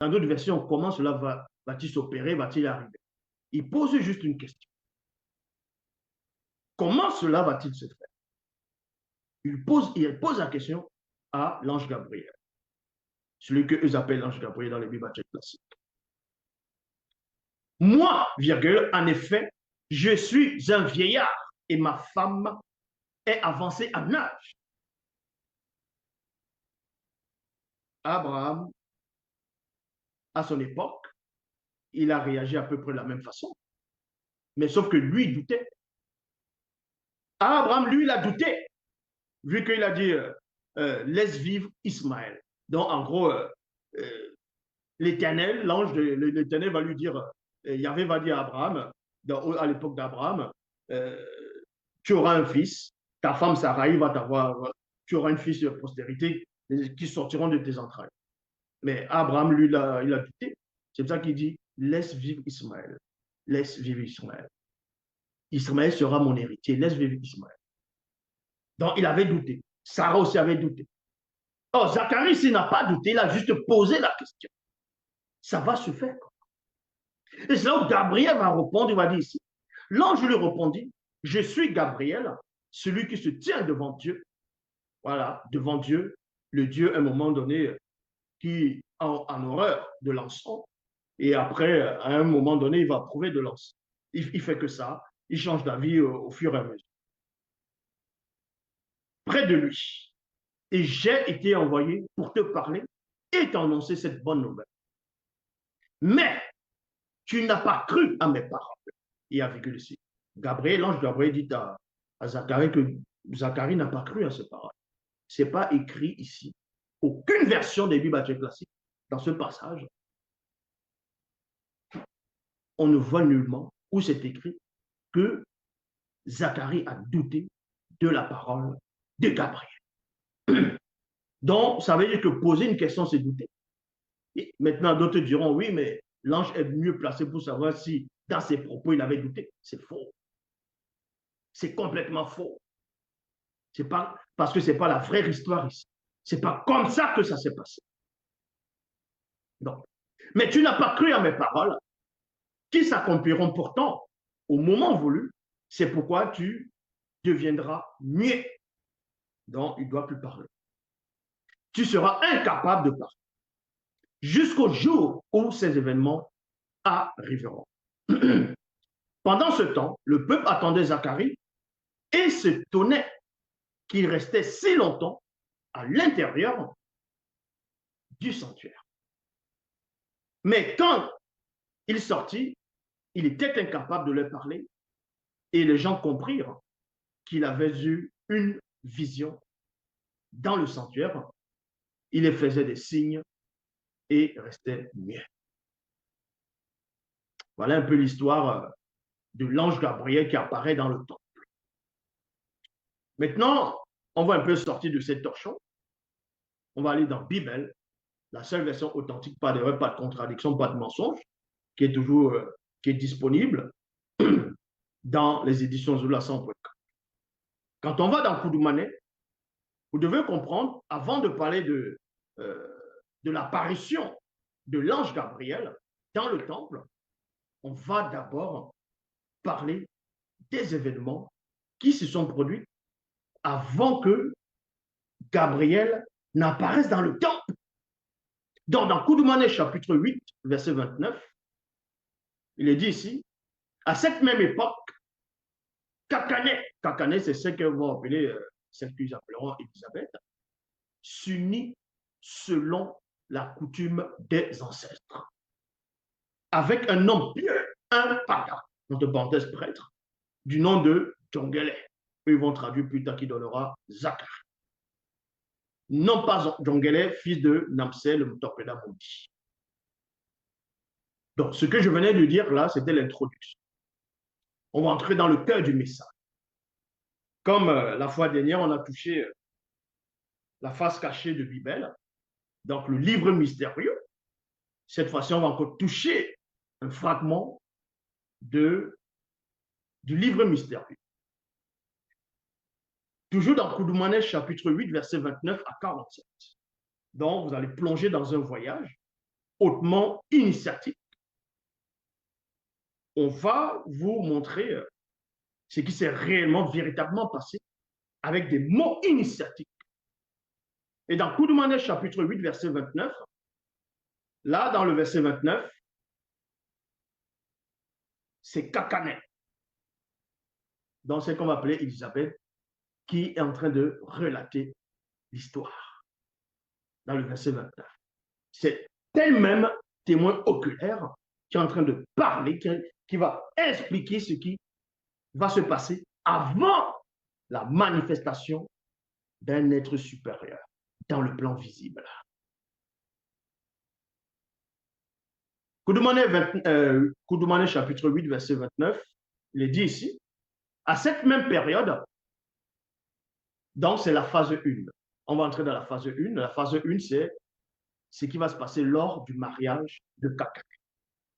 Dans d'autres versions, comment cela va-t-il s'opérer, va-t-il arriver? Il pose juste une question. Comment cela va-t-il se faire? Il pose la question à l'ange Gabriel, celui que eux appellent l'ange Gabriel dans les Bibles classiques. Moi, virgule, en effet, je suis un vieillard et ma femme est avancée en âge. Abraham, à son époque, il a réagi à peu près de la même façon. Mais sauf que lui, il doutait. Abraham, lui, il a douté, vu qu'il a dit laisse vivre Ismaël. Donc, en gros, l'Éternel, l'ange de l'Éternel va lui dire, Yahvé va dire à Abraham, à l'époque d'Abraham, euh, tu auras un fils, ta femme Sarai va t'avoir, tu auras une fils de postérité qui sortiront de tes entrailles. Mais Abraham, lui, il a douté. C'est pour ça qu'il dit, laisse vivre Ismaël. Laisse vivre Ismaël. Ismaël sera mon héritier. Laisse vivre Ismaël. Donc, il avait douté. Sarah aussi avait douté. Oh, Zacharie, s'il n'a pas douté, il a juste posé la question. Ça va se faire. Et c'est là où Gabriel va répondre, il va dire ici. L'ange lui répondit, je suis Gabriel, celui qui se tient devant Dieu. Voilà, devant Dieu, le Dieu, à un moment donné, qui a en horreur de l'encens. Et après, à un moment donné, il va approuver de l'encens. Il fait que ça. Il change d'avis au fur et à mesure. Près de lui. Et j'ai été envoyé pour te parler et t'annoncer cette bonne nouvelle. Mais tu n'as pas cru à mes paroles. Il y a virgule ici. Gabriel, l'ange Gabriel dit à Zacharie que Zacharie n'a pas cru à ces paroles. Ce n'est pas écrit ici. Aucune version des Bibles classiques dans ce passage. On ne voit nullement où c'est écrit que Zacharie a douté de la parole de Gabriel. Donc, ça veut dire que poser une question, c'est douter. Et maintenant, d'autres diront, oui, mais l'ange est mieux placé pour savoir si, dans ses propos, il avait douté. C'est faux. C'est complètement faux. C'est pas, parce que ce n'est pas la vraie histoire ici. Ce n'est pas comme ça que ça s'est passé. Donc, mais tu n'as pas cru à mes paroles, qui s'accompliront pourtant au moment voulu. C'est pourquoi tu deviendras muet. Donc, il ne doit plus parler. Tu seras incapable de parler jusqu'au jour où ces événements arriveront. Pendant ce temps, le peuple attendait Zacharie et s'étonnait qu'il restait si longtemps à l'intérieur du sanctuaire. Mais quand il sortit, il était incapable de leur parler et les gens comprirent qu'il avait eu une vision dans le sanctuaire. Il les faisait des signes et restait muet. Voilà un peu l'histoire de l'ange Gabriel qui apparaît dans le temple. Maintenant, on va un peu sortir de cette torchon. On va aller dans Bible, la seule version authentique, pas d'erreur, pas de contradiction, pas de mensonge, qui est toujours qui est disponible dans les éditions Zoula 100. Quand on va dans Koudoumane, vous devez comprendre, avant de parler de l'apparition de l'ange Gabriel dans le temple, on va d'abord parler des événements qui se sont produits avant que Gabriel n'apparaisse dans le temple. Donc, dans Koudoumane, chapitre 8, verset 29, il est dit ici, à cette même époque, Kakane, c'est ce que vont appeler, celle qu'ils appelleront Élisabeth, s'unit selon la coutume des ancêtres, avec un homme pieux, un paga, entre parenthèses prêtre, du nom de Djongele. Ils vont traduire plus tard qui donnera Zacharie. Non pas Djongele, fils de Namsel, le Mutopeda maudit. Donc, ce que je venais de dire là, c'était l'introduction. On va entrer dans le cœur du message. Comme la fois dernière, on a touché la face cachée de Bible, donc le livre mystérieux. Cette fois-ci, on va encore toucher un fragment du livre mystérieux. Toujours dans Koudoumane, chapitre 8, verset 29 à 47. Donc, vous allez plonger dans un voyage hautement initiatique. On va vous montrer ce qui s'est réellement, véritablement passé avec des mots initiatiques. Et dans Koudoumane, chapitre 8, verset 29, là, dans le verset 29, c'est Kakane, donc c'est qu'on va appeler Elisabeth, qui est en train de relater l'histoire. Dans le verset 29. C'est elle-même témoin oculaire qui est en train de parler, qui va expliquer ce qui va se passer avant la manifestation d'un être supérieur dans le plan visible. Koudoumane chapitre 8, verset 29, il est dit ici, à cette même période, donc c'est la phase 1. On va entrer dans la phase 1. La phase 1, c'est ce qui va se passer lors du mariage de Kakane.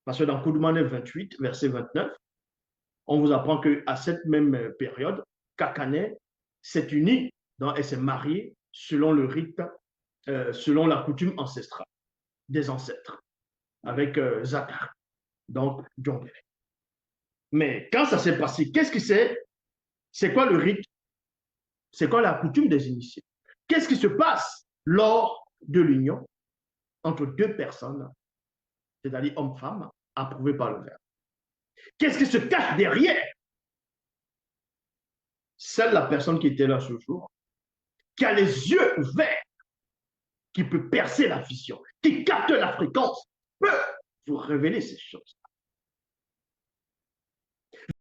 Parce que dans Koudoumane 28, verset 29, on vous apprend qu'à cette même période, Kakane s'est uni et s'est marié selon le rite, selon la coutume ancestrale des ancêtres, avec Zacharie, donc Djongele. Mais quand ça s'est passé, qu'est-ce que c'est quoi le rite? C'est quoi la coutume des initiés? Qu'est-ce qui se passe lors de l'union entre deux personnes, c'est-à-dire homme-femme, approuvées par le Verbe? Qu'est-ce qui se cache derrière? Seule la personne qui était là ce jour, qui a les yeux ouverts, qui peut percer la vision, qui capte la fréquence, peut vous révéler ces choses.